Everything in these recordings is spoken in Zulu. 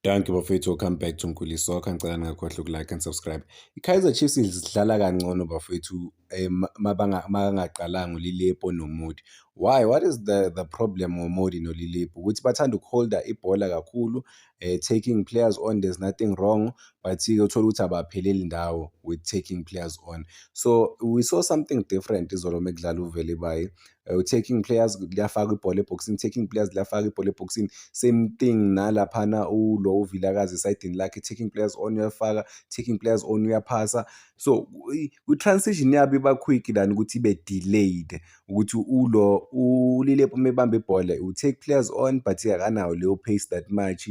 Thank you bafethu, welcome back to Mkhulisi Soccer. Ngicela ningakhohlwa uku-like and subscribe. I-Kaizer Chiefs idlala kangcono bafethu makangaqalanga uLilepo noModi. Why? What is the problem ngoModi noLilepo? Ukuthi bathanda ukuholda ibhola kakhulu, taking players on, there's nothing wrong, but-ke uthola ukuthi abapheleli ndawo with taking players on. So we saw something different izolo mekudlala uVelibayi. Taking players liyafaka ibhola eboxini, taking players liyafaka ibhola eboxini. Same thing nalaphana ulo uVilakazi esayidini lakhe, taking players on uyafaka, taking players on uyaphasa. So i-transition yabo iba quick than ukuthi ibe delayed, ukuthi uLilepo mebamba ibhola u-take players on but akanawo leyo pace that much.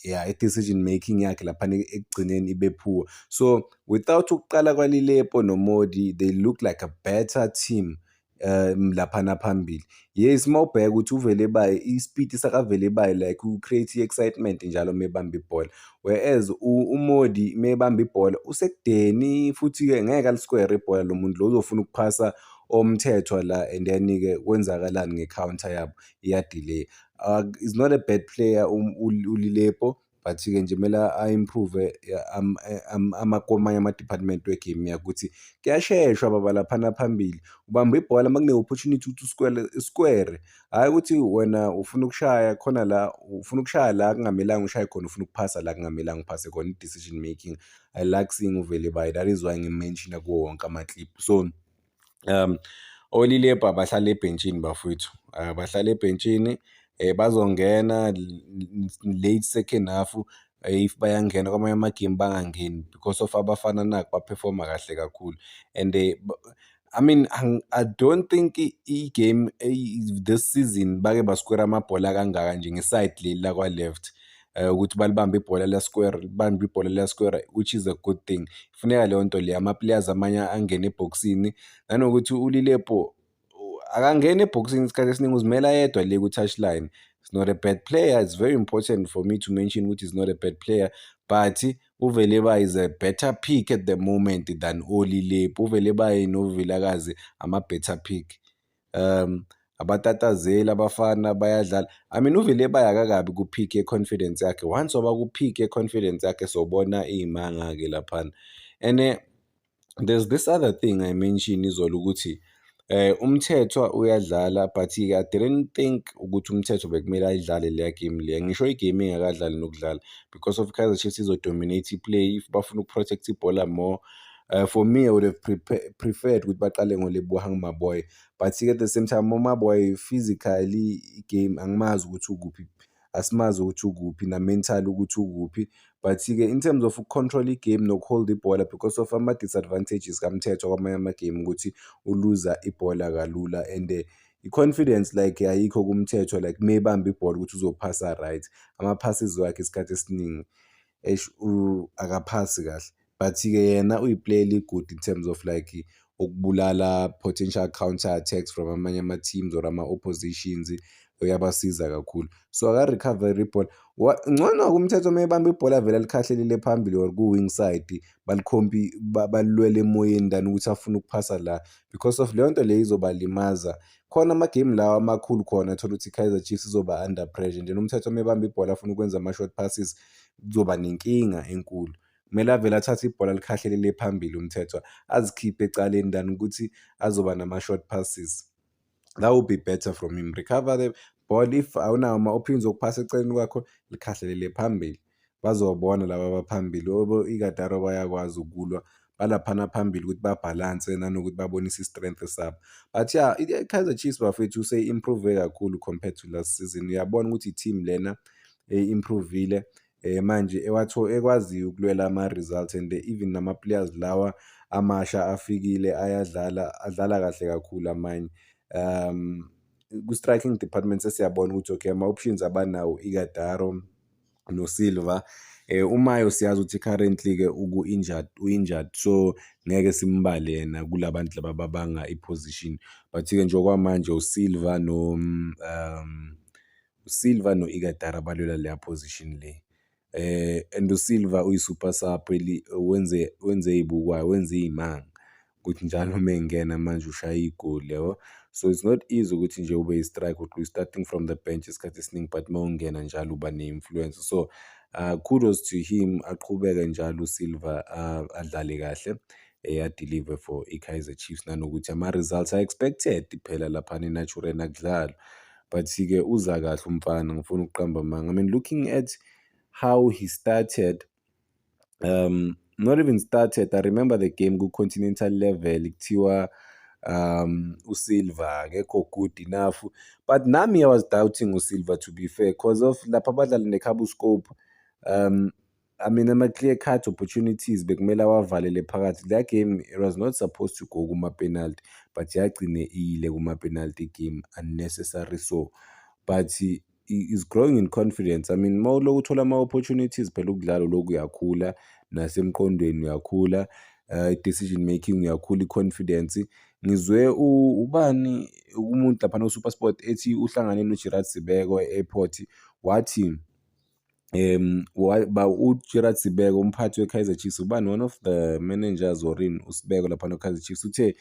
Yeah, i-decision making yakhe laphana ekugcineni ibe poor. So without ukuqala kwaLilepo noModi, they look like a better team laphana phambili. Yes, mawubheka ukuthi uVelibayi i-speed sakaVelibayi like u-create i-excitement njalo mebamba ibhola, whereas uModi mebamba ibhola usekudeni futhi-ke ngeke aliskwere ibhola lo muntu lo uzofuna ukuphasa omthethwa la, and then-ke kwenzakalani nge-counter yabo iya-delay. Is not a bad player uLilepo, but-ke nje kumele a-improve amanye ama-department wegame yakhe ukuthi kuyasheshwa baba laphana phambili. Ubamba ibhola makune-opportunity ukuthi uskwere, hhayi ukuthi wena ufuna ukushaya khona la, ufuna ukushaya la kungamelanga ushaye khona, ufuna ukuphasa la kungamelanga uphase khona. I-decision making I like seeing uVelibayi, that is why ngi-mention-a kuwo wonke ama-clip. So oLilepo abahlala ebhentshini bafowethu, bahlala ebhentshini, bazongena late second half, if bayangena kwamanye amagame bangangeni because of abafana nakho baphefoma kahle kakhulu. And I mean, I don't think i-game this season bake baskwera amabhola kangaka nje ngeside leli lakwa-left, ukuthi balibambe ibhola la-square, libambe ibhola la-square, which is a good thing. Kufuneka leyo nto leyo, ama-players amanye angene ebhokisini, nanokuthi uLilepo akangena ebhokisini isikhathi esiningi, uzimela yedwa le ku-touchline. He's not a bad player. It's very important for me to mention which is not a bad player, but uVelibayi is a better pick at the moment than uLilepo. uVelibayi noVilakazi ama-better pick. Abatatazeli abafana bayadlala. I mean uVelibayi akakabi ku-peak ye-confidence yakhe. Once waba ku-peak ye-confidence yakhe sobona iy'manga-ke laphana. And there's this other thing I mentioned izolo ukuthi umthethwa uyadlala, but-ke I didn't think ukuthi umthetho bekumele ayidlale leya game leya. Ngisho igame ingakadlali nokudlala because of Kaizer Chiefs izo-dominate i-play, if bafuna ukuprotect ibhola more. For me, I would have preferred ukuthi baqale ngoLebohang Maboy, but-ke at the same time uMaboy physically igame angimazi ukuthi ukuphi, asimazi ukuthi ukuphi, na-mental ukuthi ukuphi. But-ke in terms of uku-control igame nokuhold ibhola, because of ama-disadvantages kamthethwa kwamanye amagame ukuthi uluza ibhola kalula, and i-confidence like ayikho kumthethwa, like mebamba ibhola ukuthi uzophasa right. Ama-passes wakhe isikhathi esiningi akaphasi kahle, but-ke yena uyi-player eli-good in terms of like ukubulala potential counter attacks from amanye ama-teams or ama-oppositions, uyabasiza kakhulu. So aka-recover ibhola ngcono kumthetho mebamba ibhola vele alikhahlelile phambili or ku-wing side, balilwele emoyeni than ukuthi afune ukuphasa la, because of leyo nto leyo izobalimaza. Khona amagame lawa amakhulu khona thola ukuthi i-Kaizer Chiefs izoba under pressure, nje umthetho mebamba ibhola afuna ukwenza ama-short passes, kuzoba nenkinga enkulu. Kumele avele athathe ibhola alikhahlelele phambili umthethwa, azikhiphe ecaleni than ukuthi azoba nama-short passes. That would be better from him. Recover the ball, if awunawo ama-options okuphasa eceleni kwakho, likhahlelele phambili. Bazobona laba abaphambili, iGadaro bayakwazi ukulwa, balaphana phambili ukuthi babhalanse nanokuthi babonise i-strength sabo. But yeah, i-Kaizer Chiefs bafethu se-improve kakhulu compared to last season. Uyabona ukuthi i-team lena improvile manje ekwaziyo ukulwela ama-results, and even nama-players lawa amasha afikile adlala kahle kakhulu amanye. Ku-striking department sesiyabona ukuthi okay, ama-options abanawo iGadaro noSilva. uMayo siyazi ukuthi currently-ke u-injured, so ngeke simbale yena kulabantu laba ababanga i-position, but-ke nje okwamanje uSilva uSilva no-Igatara balwela leya position le. And uSilva uyi-super sub, wenze ey'bukwayo, wenze iy'manga ukuthi njalo mengena manje ushaya igoli, yabo. So it's not easy ukuthi nje ube yi-strike starting from the bench isikhathi esiningi, but mawungena njalo uba ne-influence. So kudos to him, aqhubeke njalo uSilva, adlale kahle, adeliver for i-Kaizer Chiefs, nanokuthi ama-results are-expected phela laphana eNaturen akudlalwa. But-ke uza kahle umfana, ngifuna ukuqamba amanga. I mean, looking at how he started, not even started, I remember the game ku-continental level kuthiwa uSilva akekho good enough, but nami I was doubting uSilva, to be fair, because of lapha abadlala neCabo Scope. I mean, ama-clear cut opportunities bekumele awavalele phakathi. That game, it was not supposed to go kuma-penalty, but yagcine iyile kuma-penalty game, unnecessary so. But he is growing in confidence. I mean, mawuloku uthola ama-opportunities phela ukudlala loku uyakhula, nasemqondweni uyakhula, decision making uyakhula, i-confidence. Ngizwe ubani umuntu laphana uSuperSport ethi uhlangane noGerard Sibeko e-airport, wathi uGerard Sibeko, umphathi we-Kaizer Chiefs, ubani, one of the managers or in uSibeko laphana e-Kaizer Chiefs, uthe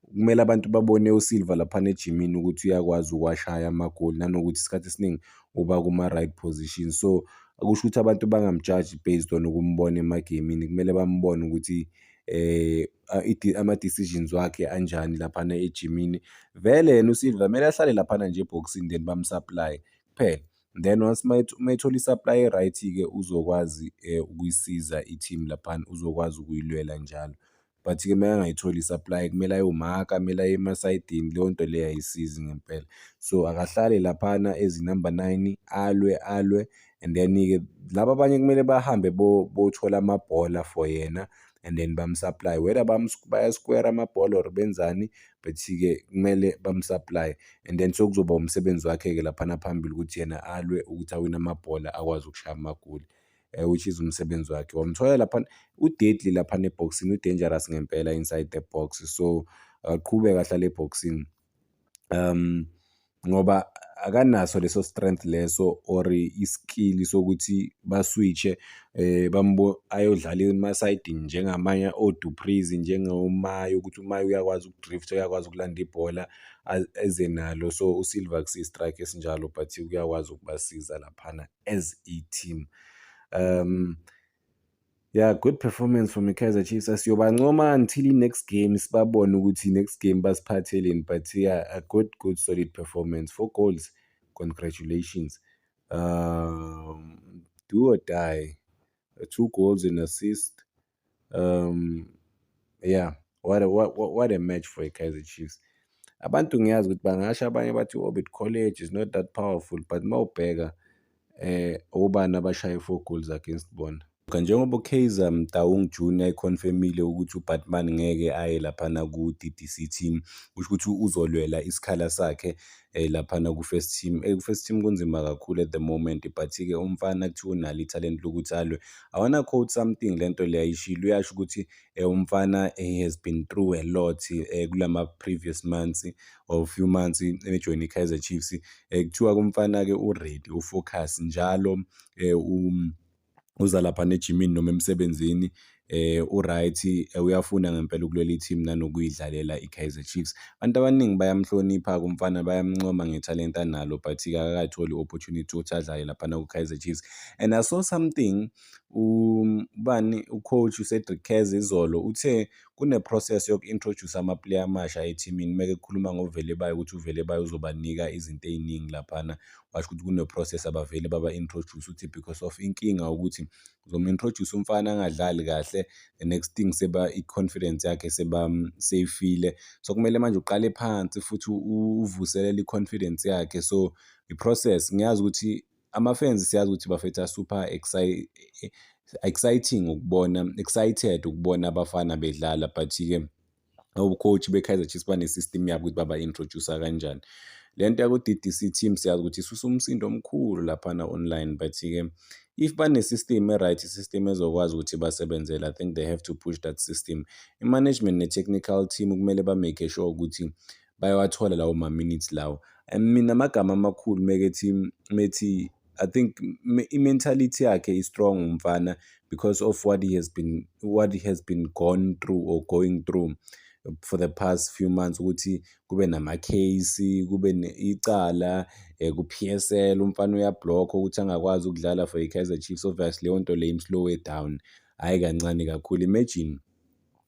kumele abantu babone uSilva laphana ejimini ukuthi uyakwazi ukuwashaya amagoli, nanokuthi isikhathi esiningi uba kuma-right position. So akusho ukuthi abantu bangamjaji based on ukumbona emagemini, kumele bambone ukuthi ama-decisions wakhe anjani laphana ejimini. Vele yena uSilva kumele ahlale laphana nje ebhokisini, then bamsupply kuphela. Then once mayithola i-supply e-right-ke uzokwazi ukuyisiza i-team laphana, uzokwazi ukuyilwela njalo. But-ke makangayitholi i-supply, kumele ayomaka, kumele aye emasayidini, leyo nto leyo ayisizi ngempela. So akahlale laphana as i-number 9, alwe, and then-ke laba abanye kumele bahambe bothola amabhola for yena, and then bamsupply, whether bayaskwera amabhola or benzani, but-ke kumele bamsupply. And then so kuzoba umsebenzi wakhe-ke laphana phambili ukuthi yena alwe ukuthi awine amabhola, akwazi ukushaya amagoli, which is umsebenzi wakhe. Wamthola laphana u-deadly laphana ebhokisini, u-dangerous ngempela inside the box. So aqhubeke ahlale ebhokisini, ngoba akanaso leso strength leso or iskill sokuthi baswitche, ayodlala emasayidini njengamanye oDupreez, njengoMayo, ukuthi uMayo uyakwazi ukudrift, uyakwazi ukulanda ibhola eze nalo. So uSilva kusi-strike esinjalo, but uyakwazi ukubasiza laphana as i-team. Yeah, good performance from i-Kaizer Chiefs. Asiyobancoma until i-next game, sibabone ukuthi i-next game basiphatheleni, but yeah, a good solid performance. 4 goals, congratulations. Do or die, 2 goals and assist. Yeah, what a match for i-Kaizer Chiefs. Abantu ngiyazi ukuthi bangasho abanye bathi Orbit College is not that powerful, but mawubheka obani abashaye 4 goals against bona. Njengoba uKaizer Motaung Junior econfirmile ukuthi uBatman ngeke aye laphana ku-DDC team, kusho ukuthi uzolwela isikhala sakhe laphana ku-first team. Ku-first team kunzima kakhulu at the moment, but-ke umfana kuthiwa unalo ithalente lokuthi alwe. I wanna quote something, lento le ayishilo, uyasho ukuthi umfana he has been through a lot kulama previous months or few months ejoin i-Kaizer Chiefs. Kuthiwa kumfana-ke u-ready, ufocus njalo, uza laphana ejimini noma emsebenzini, u-right, uyafuna ngempela ukulwela i-team nanokuyidlalela i-Kaizer Chiefs. Abantu abaningi bayamhlonipha-ke umfana, bayamncoma ngethalente analo, but-ke akakatholi i-opportunity ukuthi adlale laphana ku-Kaizer Chiefs. And I saw something, u-coach uCedric Keze izolo uthe kune-process yoku-introduce ama-player amasha ethimini. Meke kukhuluma ngoVelebayo, ukuthi uVelebayo uzobanika izinto ey'ningi laphana, washo ukuthi kune-process abavele baba-introduce, uthi because of inkinga ukuthi uzom-introduce umfana angadlali kahle, the next thing i-confidence yakhe seyifile. So kumele manje uqale phansi futhi uvuselele i-confidence yakhe. So i-process, ngiyazi ukuthi ama-fans siyazi ukuthi bafetha super excited ukubona abafana bedlala, but-ke ucoach be-Kaizer Chiefs bane-system yabo ukuthi baba-introduce kanjani. Lento yaku-DDC team siyazi ukuthi isusa umsindo omkhulu laphana online, but-ke if bane-system e-right, i-system ezokwazi ukuthi basebenzele, I think they have to push that system. I-management ne-technical team kumele ba-make sure ukuthi bayawathola lawo ma-minutes lawo. And mina amagama amakhulu methi I think i-mentality yakhe is strong umfana because of what he has been gone through or going through. for the past few months ukuthi kube nama-case, kube icala ku-P_S_L, umfana uyablockwa ukuthi angakwazi ukudlala for i-Kaizer Chiefs. Obviously leyo nto leyo im-slow-we down, hhayi kancane kakhulu. Imagine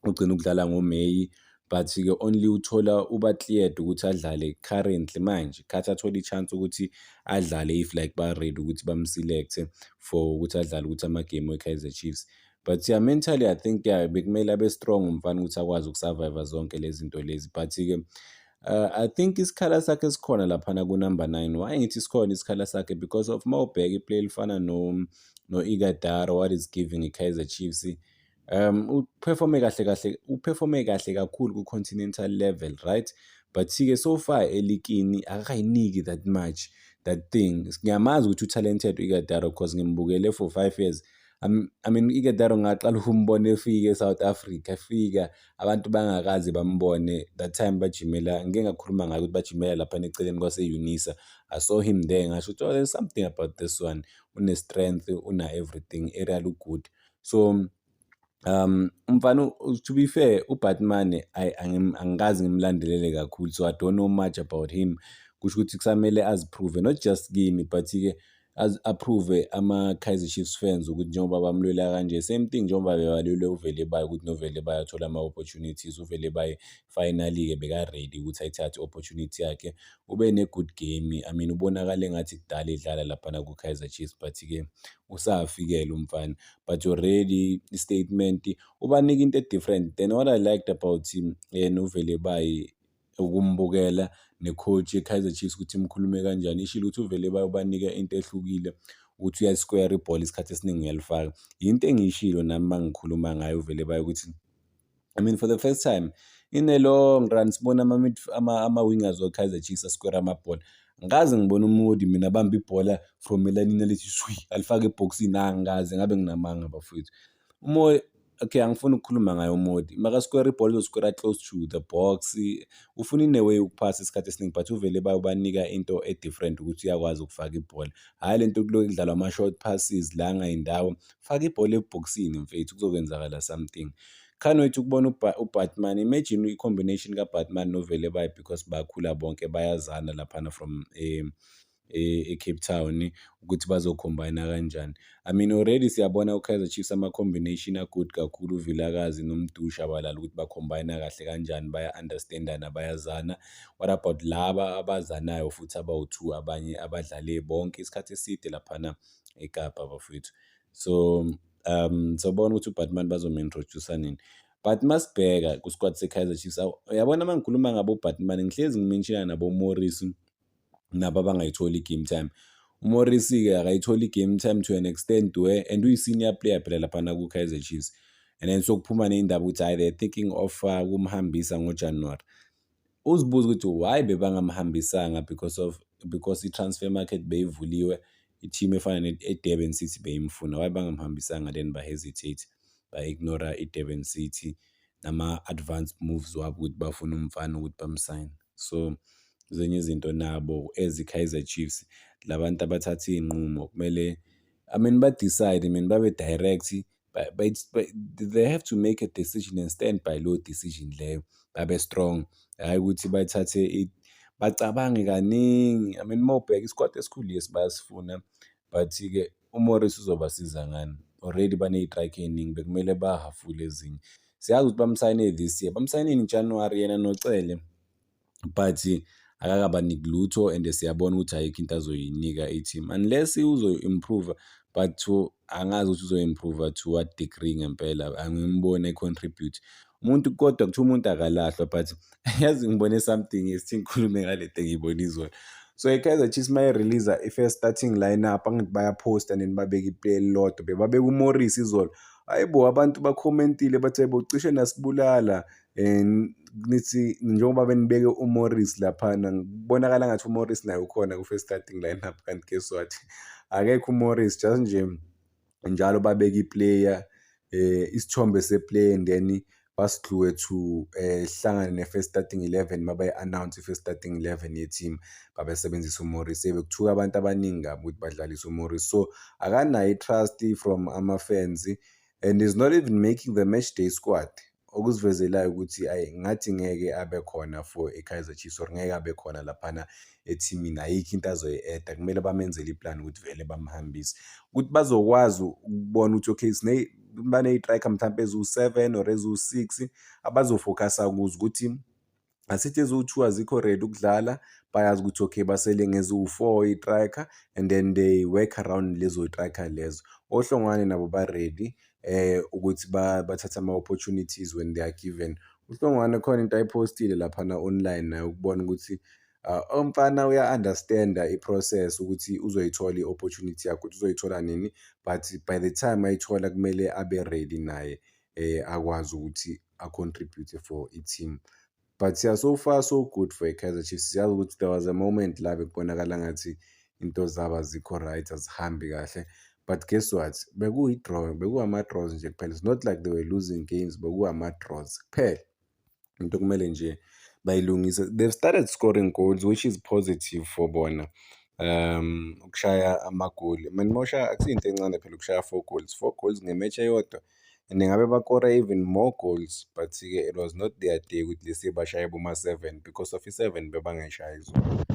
ugcina ukudlala ngoMeyi, but-ke only uthola uba-cleared ukuthi adlale currently manje, khathi athole i-chance ukuthi adlale if like ba-ready ukuthi bam-select-e for ukuthi adlale ukuthi amagemu we-Kaizer Chiefs. But yeah, mentally I think bekumele abe strong umfana ukuthi akwazi ukusurvive zonke lezi zinto lezi. But-ke I think isikhala sakhe sikhona laphana ku-number 9. Why ngithi sikhona isikhala sakhe? Because of uma ubheka iplay elifana no-Ighodaro, what is giving i-Kaizer Chiefs, uperforme kahle kakhulu ku-continental level, right? But-ke so far elikini akakayiniki that much that thing. Ngiyamazi ukuthi u-talented u-Ighodaro because ngimbukele for 5 years. I mean u-Ighodaro ngaqala ukumbona efika eSouth Africa, efika abantu bangakaze bambone that time bajimela, ngike ngakhuluma ngayo ukuthi bajimela laphana eceleni kwase-Unisa. I saw him there ngasho ukuthi there's something about this one, une-strength, una-everything, aerial ugood. So umfana, to be fair, uBatman angikaze ngimlandelele kakhulu, so I don't know much about him. Kusho ukuthi kusamele aziprove, not just kimi, but-ke approve ama-Kaizer Chiefs fans ukuthi njengoba bamlwela kanje, same thing njengoba bebalwele uVelebayi ukuthi noVelebayi athola ama-opportunities. uVelebayi finally-ke beka-ready ukuthi ayithathe i-opportunity yakhe. Ube ne-good game, I mean ubonakale engathi kudala edlala laphana ku-Kaizer Chiefs, but-ke usafikele umfana. But already i-statement ubanika into e-different. Then what I liked about him noVelebayi ukumbukela ne-coach ye-Kaizer Chiefs ukuthi imkhulume kanjani, ishilo ukuthi uVelebayi ubanika into ehlukile ukuthi uyasquare ibhola isikhathi esiningi uyalifaka. Yinto engiyishilo nami mangikhuluma ngayo uVelebayi ukuthi, I mean for the first time in a long run sibona ama-wingers we-Kaizer Chiefs asquare amabhola. Ngikaze ngibona uModi mina abambe ibhola from elanini elithi shwi alifake ebhokisini, angikaze ngabe nginamanga bafowethu. Okay, angifuni ukukhuluma ngayo uModi, makasquare ibhola uzosquare close to the box, ufuna ine-way ukuphasa isikhathi esiningi, but uVelebayi ubanika into e-different ukuthi uyakwazi ukufaka ibhola. Hhayi lento kuloku kudlalwa ama-short passes la ngayindawo, faka ibhola ebhokisini mfethu kuzokwenzakala something. Can't wait ukubona uBatman. Imagine i-combination kaBatman noVelebayi because bakhula bonke bayazana laphana from eCape Town ukuthi bazocombine kanjani. I mean already siyabona uKaizer Chiefs ama-combination a-good kakhulu, uVilakazi noMdusha abalala ukuthi bacombine kahle kanjani, baya-understandana, bayazana. What about laba abazanayo futhi abawu-2 abanye abadlale bonke isikhathi eside laphana eKapa bafowethu. So sobona ukuthi uBatman bazom-introduce nini. But masibheka ku-squad se-Kaizer Chiefs, uyabona uma ngikhuluma ngabo uBatman ngihlezi ngimenshina nabo Morris nabo abangayitholi i-game time. uMorris-ke akayitholi i-game time to an extent and uyi-senior player phela laphana ku-Kaizer Chiefs, and then sokuphuma ney'ndaba ukuthi hhayi they're thinking of kumhambisa ngoJanuwari. Uzibuze ukuthi why bebangamhambisanga because i-transfer market beyivuliwe, i-team efana ne-Durban City beyimfuna. Why bangamhambisanga then ba-hesitate, ba-ignora i-Durban City nama-advanced moves wabo ukuthi bafuna umfana ukuthi bamsayine. So zenye izinto nabo as i-Kaizer Chiefs, labantu abathatha iy'nqumo kumele, I mean ba-decide, I mean babe direct, they have to make a decision and stand by low decision leyo, babe strong. Hhayi ukuthi bathathe bacabange kaningi. I mean uma ubheka i-squad esikhulu lesi bayasifuna, but-ke uMorris uzobasiza ngani? Already baney'trike ey'ningi, bekumele bahafule ezinye. Siyazi ukuthi bamsayine this year, bamsayinile January yena noCele, but akakabaniki lutho and siyabona ukuthi ayikho into azoyinika i-team unless uzo-improve, but angazi ukuthi uzo-improve to what degree ngempela, angimbone e-contribute umuntu. Kodwa kuthiwa umuntu akalahlwa, but yazi ngibone something esithi ngikhulume ngalento engiyibone izolo. So i-Kaizer Chiefs maye-release i-first starting lineup angithi bayaphosta and then babeka iplay elilodwa, babeka uMorris izolo. Hayibo, abantu bakhomentile bathi hayibo cishe nasibulala nithi njengoba benibeke uMorris laphana, kubonakala ngathi uMorris naye ukhona ku-first starting lineup, kanti guess what, akekho uMorris. Just nje njalo babeka iplayer, isithombe seplayer, and then basigluwe to hlangane ne-first starting 11, mabayi-announce i-first starting 11 ye-team, babesebenzisa uMorris. Bekuthuka abantu abaningi kabi ukuthi badlalise uMorris, so akanayo i-trust from ama-fans and is not even making the match day squad. okusivezelayo ukuthi ngathi ngeke abe khona for i-Kaizer Chiefs or ngeke abe khona laphana ethimini, ayikho into azoyi-add-a, kumele bamenzele i-plan ukuthi vele bamhambise. Ukuthi bazokwazi ukubona ukuthi okay bane-striker mhlampe eziwu-7 or eziwu-6 abazofokhasa kuzo, ukuthi asithi eziwu-2 azikho ready ukudlala, bayazi ukuthi okay basele ngeziwu-4 i-striker and then they work around lezo striker lezo. Ohlongwane nabo ba-ready ukuthi bathathe ama-opportunities when they are given. UHlongwane khona into ayiphostile laphana online naye ukubona ukuthi umfana uya-understand-a i-process ukuthi uzoyithola i-opportunity yakho, ukuthi uzoyithola nini, but by the time ayithola kumele abe ready naye akwazi ukuthi a-contribute for i-team. But yeah, so far so good for i-Kaizer Chiefs. Siyazi ukuthi there was a moment la bekubonakala ngathi into zabo azikho right, azihambi kahle, but guess what, bekuyi-draw, bekuwama-draws nje kuphela. It's not like they were losing games, bekuwama-draws kuphela. Into kumele nje bayilungise. They've started scoring goals, which is positive for bona. Ukushaya amagoli, man, mawushaya akusiyinto encane phela ukushaya 4 goals, 4 goals ngematch eyodwa, and ngabe bakora even more goals, but-ke it was not their day ukuthi lesi bashaye boma-7 because of i-7 bebangayishayi zona.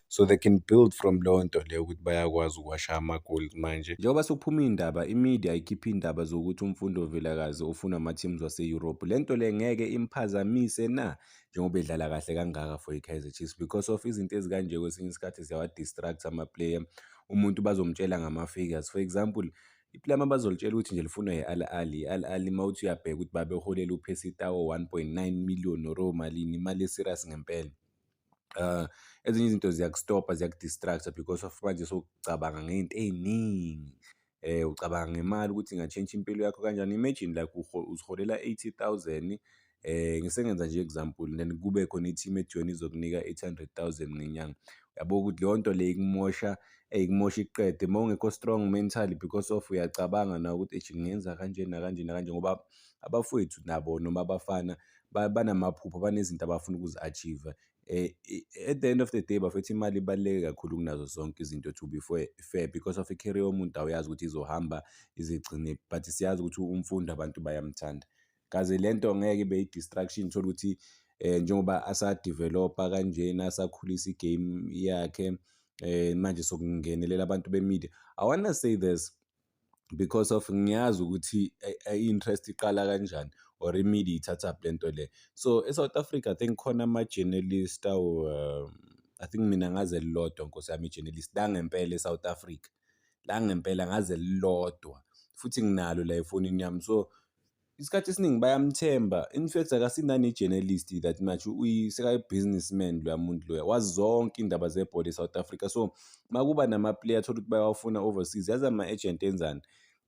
So they can build from leyo nto leyo ukuthi bayakwazi ukuwashaya ama-goals manje. Njengoba sekuphuma iy'ndaba, i-media ikhipha iy'ndaba zokuthi uMfundo Vilakazi ufuna ama-teams wase-Europe. Le nto le ngeke imphazamise na, njengoba edlala kahle kangaka for i-Kaizer Chiefs, because of izinto ezikanje kwesinye isikhathi ziyawa-distract ama-player. Umuntu bazomtshela ngama-figures, for example, iplayer mabazolitshela ukuthi nje lifunwa i-Al Ahly, i-Al Ahly mawuthi uyabheka ukuthi babeholela uPercy Tau 1.9 million or malini, imali e-serious ngempela. Ezinye izinto ziyakustopa, ziyakudistracta because of manje sokucabanga ngey'nto ey'ningi. Ucabanga ngemali ukuthi ingatshentsha impilo yakho kanjani. Imagine like uziholela 80,000, ngisengenza nje example, then kube khona i-team ejoyina izokunika 800,000 ngenyanga. Uyabo ukuthi leyo nto le ikumosha iqede mawungekho strong mentally, because of uyacabanga nawe ukuthi ngingenza kanje nakanje nakanje, ngoba abafowethu nabo noma abafana banamaphupho, banezinto abafuna ukuzi-achieve. At the end of the day bafethu imali ibaluleke kakhulu kunazo zonke izinto, to be fair, because of i-career yomuntu awuyazi ukuthi izohamba izigcine, but siyazi ukuthi umfundi abantu bayamthanda. Kaze le nto ngeke ibe i-distraction, uthole ukuthi njengoba asa-develop-a kanjena, asakhulisa igame yakhe, manje sokungenelela abantu be-media. I wanna say this because of ngiyazi ukuthi i-interest iqala kanjani, or i-media ithathaphi le nto le. So e-South Africa I think khona ama-journalist I think mina ngaze lilodwa nkosi yami i-journalist langempela e-South Africa, langempela ngaze lilodwa, futhi nginalo la efonini yami. So isikhathi esiningi bayamthemba. In fact akasinane-journalist that much, sekayi-businessman loya muntu loya, wazi zonke iy'ndaba zebhola e-South Africa. So makuba nama-player thola ukuthi bayawafuna overseas, yazi ama-agent enzani,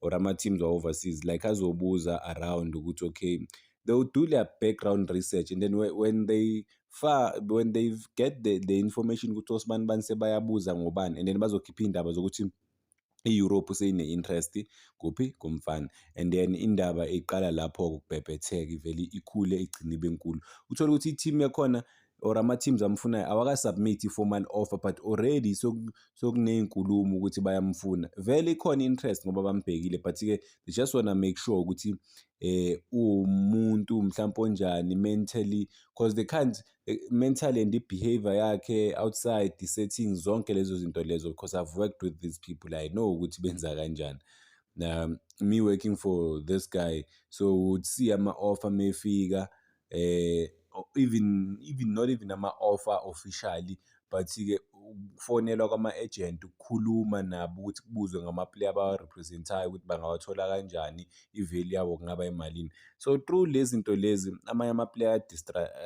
or ama-teams wa-overseas, like azobuza around ukuthi okay, they will do their background research, and then when they get the information ukuthi osibani bani sebayabuza ngobani, and then bazokhipha iy'ndaba zokuthi i-Europe seyine-interest kuphi, kumfana, and then indaba iqala lapho ukubhebhetheka, ivele ikhule igcine ibe nkulu. Uthole ukuthi i-team yakhona or ama-teams amfunayo awaka-submit i-formal offer, but already sokuney'nkulumo ukuthi bayamfuna. Vele ikhona interest ngoba bambhekile, but-ke they just wanna make sure ukuthi uwumuntu mhlawumpe onjani mentally, because they can't mentally, and i-behavior yakhe outside the settings, zonke lezo zinto lezo, because I've worked with these people, I know ukuthi benza kanjani. Me working for this guy, so would see ama-offer mefika, even not even ama-offer officially, but-ke ukufonelwa kwama-agent, ukukhuluma nabo ukuthi kubuzwe ngama-player abawa-represent-ayo ukuthi bangawathola kanjani, i-value yabo kungaba yimalini. So through lezi zinto lezi amanye ama-player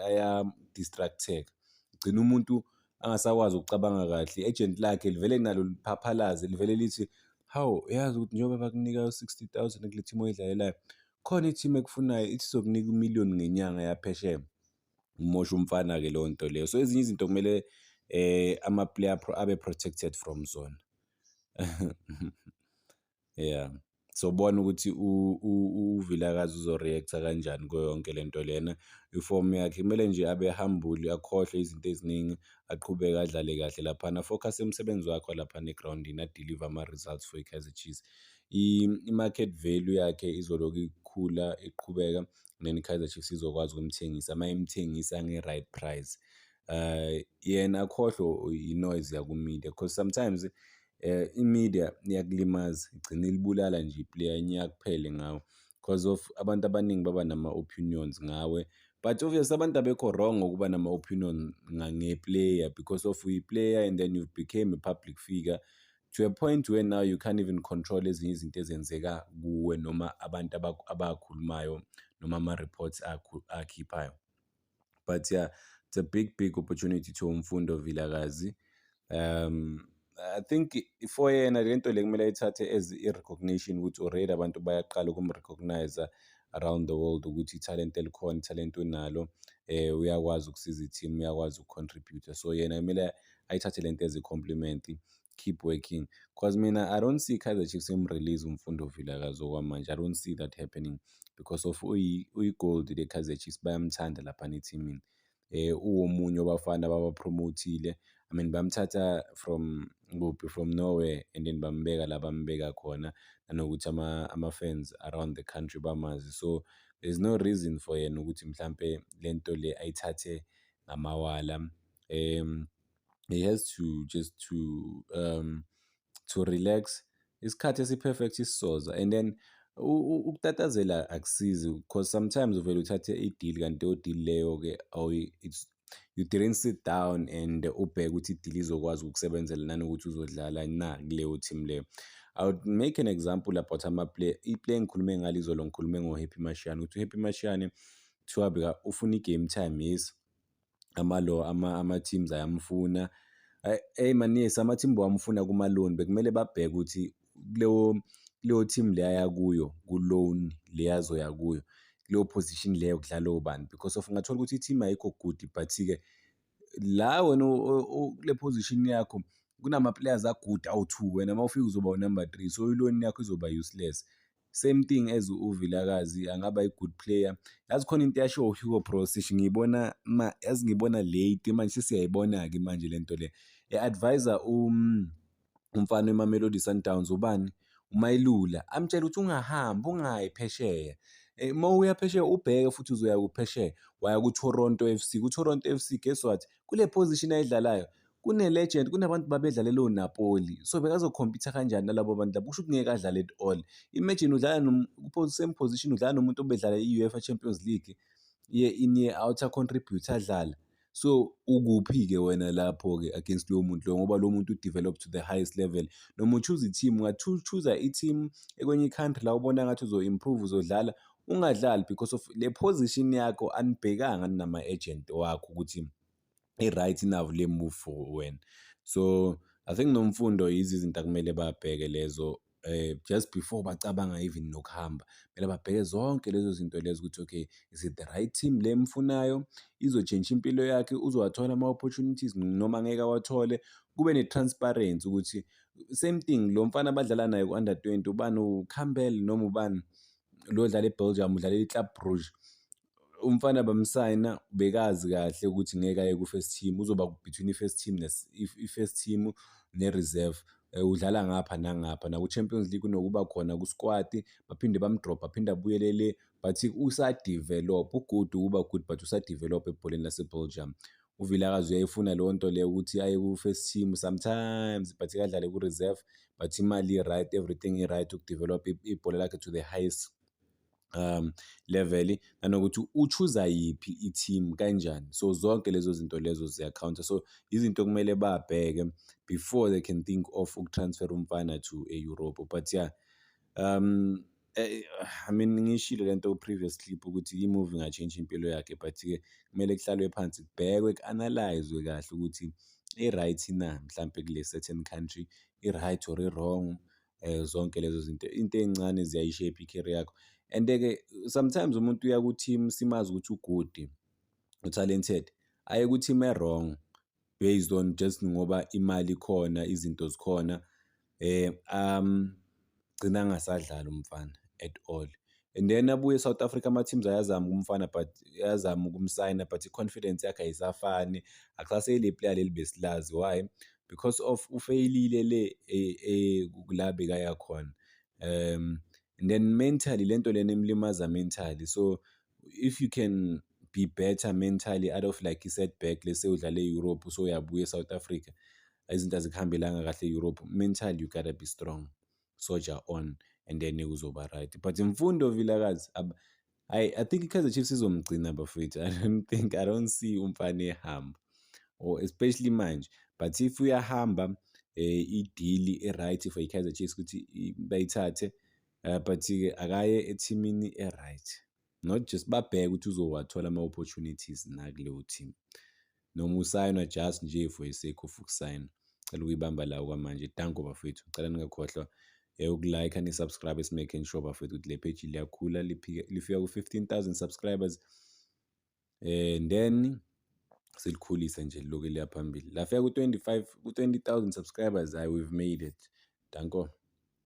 aya-distract-eka, gcina umuntu angasakwazi ukucabanga kahle, i-agent lakhe livele nalo liphaphalaze, livele lithi, hawu, yazi ukuthi njengoba bakunika u-60,000 kule team oyidlalelayo, khona i-team ekufunayo ithi izokunika u-1 million ngenyanga yaphesheya. Umosha umfana-ke leyo nto leyo. So ezinye izinto kumele ama-player abe protected from zona. Yeah, so bona ukuthi uVilakazi uzo-react-a kanjani kuyo yonke le nto lena. Ifomu yakhe kumele nje abe humble, akhohlwe izinto eziningi, aqhubeke adlale kahle laphana, focus emsebenzi wakhe laphana egrawundini, adeliver ama-results for i-Kaizer Chiefs. I-market value yakhe izoloku ikhula iqhubeka, then i-Kaizer Chiefs izokwazi ukumthengisa mayimthengisa nge-right price. Yena akhohlwe i-noise yaku-media because sometimes i-media iyakulimaza, igcine ilibulala nje iplayer inyakuphele ngawe because of abantu abaningi baba nama-opinions ngawe. But obviously abantu abekho wrong ngokuba nama-opinion ngeplayer because of uyi-player and then you became a public figure to a point where now you can't even control ezinye izinto ezenzeka kuwe noma abantu abakhulumayo noma ama-reports akhiphayo. But yeah, it's a big opportunity to Mfundo Vilakazi. I think for yena lento le kumele ayithathe as i-recognition ukuthi already abantu bayaqala ukumrecognize around the world ukuthi i-talent elikhona, i-talent unalo, uyakwazi ukusiza i-team, uyakwazi ukucontribute. So yena kumele ayithathe lento as i-compliment, keep working. Because mina I don't see Kaizer Chiefs release Mfundo Vilakazi okwamanje. I don't see that happening because of uyi-gold le-Kaizer Chiefs bayamthanda lapha ethimini. Uwomunye wabafana babapromotile. I mean bamthatha from nowhere and then bambeka la bambeka khona, nanokuthi ama-fans around the country bamazi. So there's no reason for yena ukuthi mhlampe lento le ayithathe ngamawala. He has to just to relax. Isikhathi esi-perfect isisoza and then ukutatazela akusizi because sometimes uvele uthathe i-deal kanti o-deal leyo-ke you didn't sit down and ubheke ukuthi i-deal izokwazi ukukusebenzela nanokuthi uzodlala na kuleyo team leyo. I would make an example about ama-player. I-player engikhulume ngalo izolo ngikhulume ngo-Happy Mashiyane ukuthi u-Happy Mashiyane kuthiwa ufuna i-game time, yes, ama-teams ayamfuna. Hey man, yes, ama-team bawamfuna kuma-loan, bekumele babheke ukuthi kuleyo team le aya kuyo ku-loan le azoya kuyo kuleyo position leyo kudlala obani because of ungathola ukuthi i-team ayikho good but-ke la wena kule position yakho kunama-players a-good awu-2, wena mawufika uzoba u-number 3, so i-loan yakho izoba useless. Same thing as uVilakazi angaba i-good player. Yazi khona into eyashiwo uHugo Broos ngiyibona yazi ngibona late manje sesiyayibona-ke manje lento le. E-advisor umfana weMamelodi Sundowns ubani uMayilula amtshela ukuthi ungahambi ungayi phesheya. Uma uya phesheya ubheke futhi uzoya kuphesheya, waya ku-Toronto FC. Ku-Toronto FC guess what? Kule position ayidlalayo kune-legend, kunabantu babedlalela oNapoli, so bekazokhompyutha kanjani nalabo bantu labo? Kusho ukuthi ngeke adlale at all. Imagine udlala same position udlala nomuntu obedlala i-UEFA Champions League year in year out, a-contribute adlala. So ukuphi-ke wena lapho-ke against lowo muntu loyo ngoba lo muntu u-develop to the highest level. Noma uchoose i-team, unga-choose i-team ekwenye i-country la ubona ngathi uzo-improve uzodlala, ungadlali because of le position yakho anibhekanga nama-agent wakho ukuthi i-right enough le move for wena. So I think noMfundo yizo izinto akumele babheke lezo just before bacabanga even nokuhamba. Kumele babheke zonke lezo zinto lezo ukuthi okay, is it the right team le mfunayo? Izo-change impilo yakhe, uzowathola ama-opportunities noma ngeke awathole. Kube ne-transparency ukuthi same thing lo mfana abadlala naye ku-under 20 ubani uCampbell noma ubani lo odlala eBelgium udlalela iClub Brugge. Umfana bamsayina bekazi kahle ukuthi ngeke aye ku-first team, uzoba between i-first team ne-reserve. Udlala ngapha nangapha naku-Champions League unokuba khona ku-squad, baphinde bamdropha aphinde abuyelele but usa-develop. Ugood ukuba good but usa-develop ebholeni lase-Belgium. UVilakazi uyayifuna leyo nto leyo ukuthi aye ku-first team sometimes but kadlale ku-reserve but imali i-right, everything i-right ukudevelop ibhola lakhe to the highest level, nanokuthi uchoose yiphi i-team kanjani. So zonke lezo zinto lezo ziya-counter. So izinto kumele babheke before they can think of ukutransfer umfana to e-Europe. But yeah, I mean ngishilo lento previous clip ukuthi i-move inga-change impilo yakhe but-ke kumele kuhlalwe phansi kubhekwe, ku-analyzwe kahle ukuthi i-right na mhlampe kule certain country, i-right or i-wrong. Zonke lezo zinto into ey'ncane ziyayishape i-career yakho. And-ke sometimes umuntu uya ku-team simazi ukuthi u-good, u-talented, aye ku-team e-wrong based on just ngoba imali ikhona, izinto zikhona, gcina angasadlali umfana at all. And then abuye South Africa ama-teams ayazama umfana but ayazama ukumsayina but i-confidence yakhe ayisafani, akusaseyile player leli besilazi. Why? Because of ufeyilile le la bekaya khona. and then mentally lento lena imlimaza mentally. So if you can be better mentally out of like i-setback, let's say udlale e-Europe so uyabuya eSouth Africa izinto azikuhambelanga kahle e-Europe, mentally you gotta be strong, soldier on, and then uzoba right. But Mfundo Vilakazi I think i-Kaizer Chiefs izomgcina bafowethu. I don't see umfana ehamba, or especially manje. But if uyahamba i-deal e-right for i-Kaizer Chiefs ukuthi bayithathe, but-ke akaye ethimini e-right, not just babheke ukuthi uzowathola ama-opportunities na kuleyo team, noma usayinwa just nje for the sake of ukusayina. Cela ukuyibamba la kwamanje. Danko bafowethu, ngicela ningakhohlwa ukulike ni-subscribe, making sure bafowethu ukuthi le page liyakhula lifika ku-15,000 subscribers, and then silikhulise nje liloku liya phambili lafika ku-20,000 subscribers. We've made it. Danko.